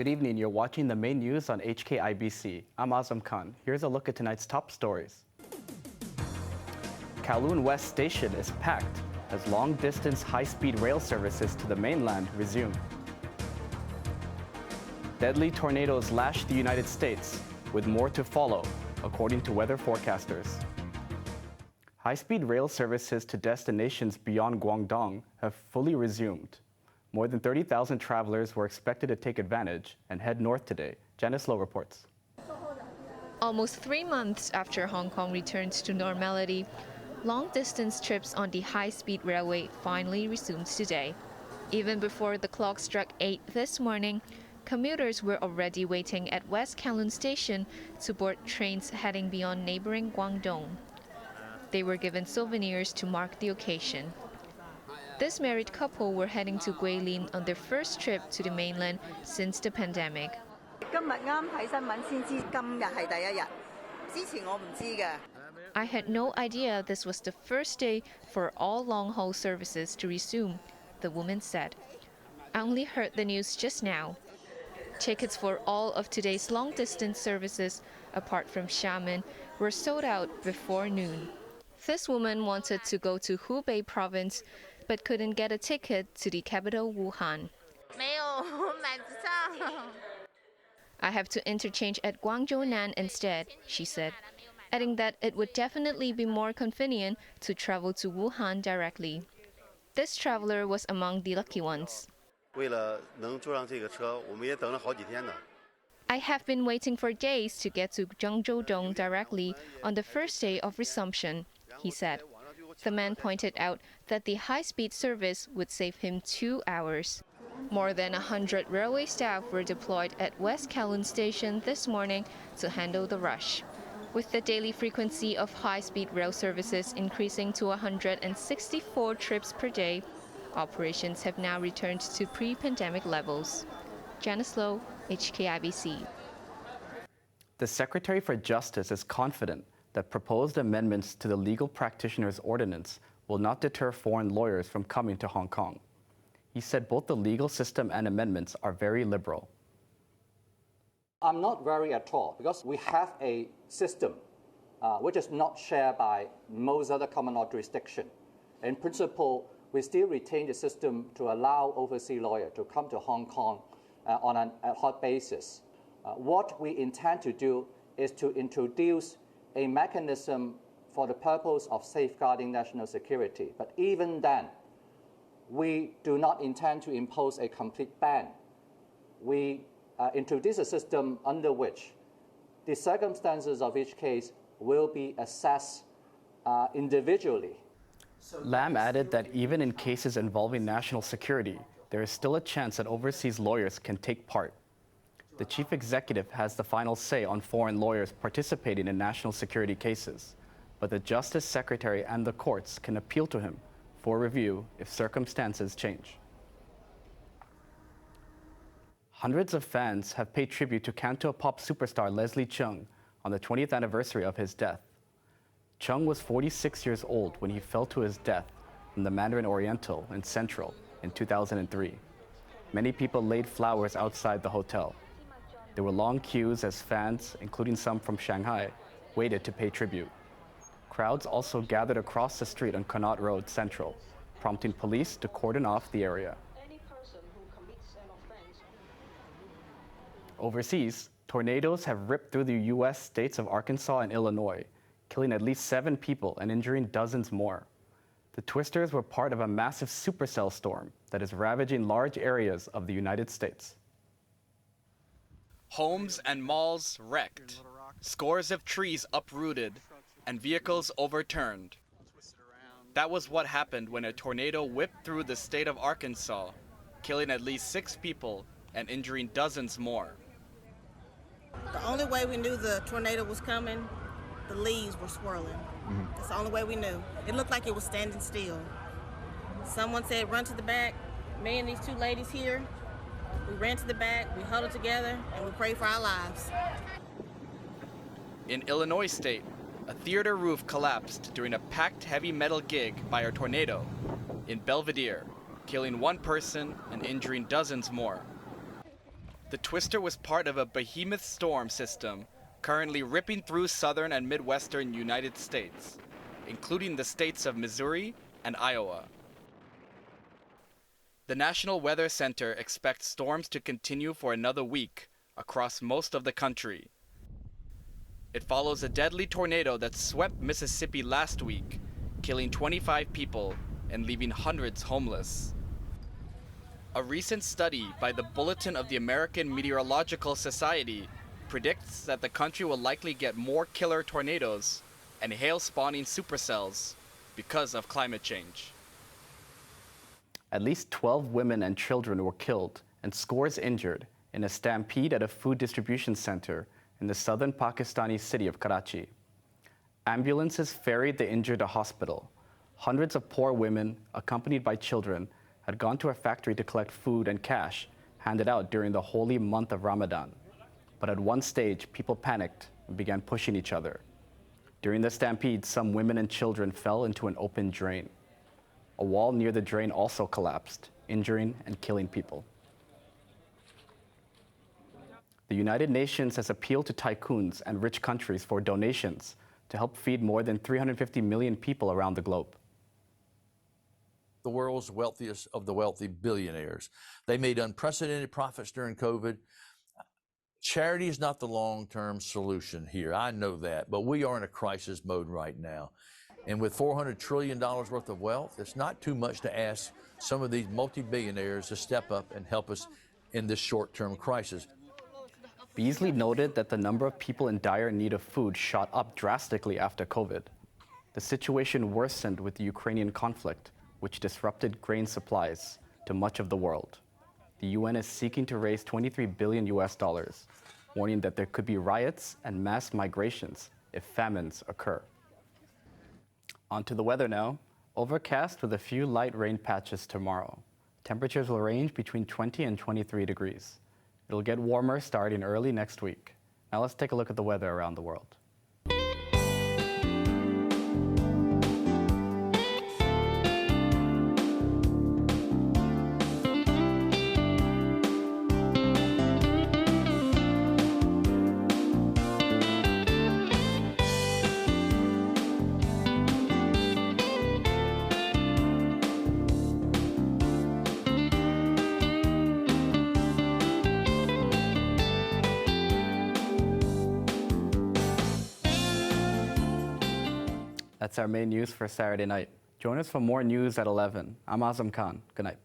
Good evening. You're watching the main news on HKIBC. I'm Azam Khan. Here's a look at tonight's top stories. Kowloon West station is packed as long-distance high-speed rail services to the mainland resume. Deadly tornadoes lash the United States, with more to follow, according to weather forecasters. High-speed rail services to destinations beyond Guangdong have fully resumed. More than 30,000 travelers were expected to take advantage and head north today. Janice Lowe reports. Almost 3 months after Hong Kong returns to normality, long-distance trips on the high-speed railway finally resumed today. Even before the clock struck 8 this morning, commuters were already waiting at West Kowloon Station to board trains heading beyond neighboring Guangdong. They were given souvenirs to mark the occasion. This married couple were heading to Guilin on their first trip to the mainland since the pandemic. I had no idea this was the first day for all long-haul services to resume, the woman said. I only heard the news just now. Tickets for all of today's long-distance services, apart from Xiamen, were sold out before noon. This woman wanted to go to Hubei province, but couldn't get a ticket to the capital Wuhan. I have to interchange at Guangzhou-Nan instead, she said, adding that it would definitely be more convenient to travel to Wuhan directly. This traveler was among the lucky ones. I have been waiting for days to get to Zhengzhou-dong directly on the first day of resumption, he said. The man pointed out that the high-speed service would save him 2 hours. More than 100 railway staff were deployed at West Kowloon Station this morning to handle the rush. With the daily frequency of high-speed rail services increasing to 164 trips per day, operations have now returned to pre-pandemic levels. Janice Lowe, HKIBC. The Secretary for Justice is confident that proposed amendments to the Legal Practitioners Ordinance will not deter foreign lawyers from coming to Hong Kong. He said both the legal system and amendments are very liberal. I'm not worried at all because we have a system which is not shared by most other common law jurisdictions. In principle, we still retain the system to allow overseas lawyers to come to Hong Kong on an ad hoc basis. What we intend to do is to introduce a mechanism for the purpose of safeguarding national security. But even then, we do not intend to impose a complete ban. We introduce a system under which the circumstances of each case will be assessed individually. Lam added that even in cases involving national security, there is still a chance that overseas lawyers can take part. The chief executive has the final say on foreign lawyers participating in national security cases, but the Justice Secretary and the courts can appeal to him for review if circumstances change. Hundreds of fans have paid tribute to Cantopop superstar Leslie Chung on the 20th anniversary of his death. Chung was 46 years old when he fell to his death in the Mandarin Oriental in Central in 2003. Many people laid flowers outside the hotel. There were long queues as fans, including some from Shanghai, waited to pay tribute. Crowds also gathered across the street on Connaught Road Central, prompting police to cordon off the area. Overseas, tornadoes have ripped through the U.S. states of Arkansas and Illinois, killing at least 7 people and injuring dozens more. The twisters were part of a massive supercell storm that is ravaging large areas of the United States. Homes and malls wrecked, scores of trees uprooted, and vehicles overturned. That was what happened when a tornado whipped through the state of Arkansas, killing at least 6 people and injuring dozens more. The only way we knew the tornado was coming, the leaves were swirling. That's the only way we knew. It looked like it was standing still. Someone said, run to the back. Me and these 2 ladies here, we ran to the back, we huddled together, and we prayed for our lives. In Illinois state, a theater roof collapsed during a packed heavy metal gig by a tornado in Belvedere, killing 1 person and injuring dozens more. The twister was part of a behemoth storm system currently ripping through southern and midwestern United States, including the states of Missouri and Iowa. The National Weather Center expects storms to continue for another week across most of the country. It follows a deadly tornado that swept Mississippi last week, killing 25 people and leaving hundreds homeless. A recent study by the Bulletin of the American Meteorological Society predicts that the country will likely get more killer tornadoes and hail-spawning supercells because of climate change. At least 12 women and children were killed and scores injured in a stampede at a food distribution center in the southern Pakistani city of Karachi. Ambulances ferried the injured to hospital. Hundreds of poor women, accompanied by children, had gone to a factory to collect food and cash handed out during the holy month of Ramadan. But at one stage, people panicked and began pushing each other. During the stampede, some women and children fell into an open drain. A wall near the drain also collapsed, injuring and killing people. The United Nations has appealed to tycoons and rich countries for donations to help feed more than 350 million people around the globe. The world's wealthiest of the wealthy billionaires. They made unprecedented profits during COVID. Charity is not the long-term solution here. I know that, but we are in a crisis mode right now. And with $400 trillion worth of wealth, it's not too much to ask some of these multi-billionaires to step up and help us in this short-term crisis. Beasley noted that the number of people in dire need of food shot up drastically after COVID. The situation worsened with the Ukrainian conflict, which disrupted grain supplies to much of the world. The UN is seeking to raise $23 billion, warning that there could be riots and mass migrations if famines occur. On to the weather now. Overcast with a few light rain patches tomorrow. Temperatures will range between 20 and 23 degrees. It'll get warmer starting early next week. Now let's take a look at the weather around the world. That's our main news for Saturday night. Join us for more news at 11. I'm Azam Khan. Good night.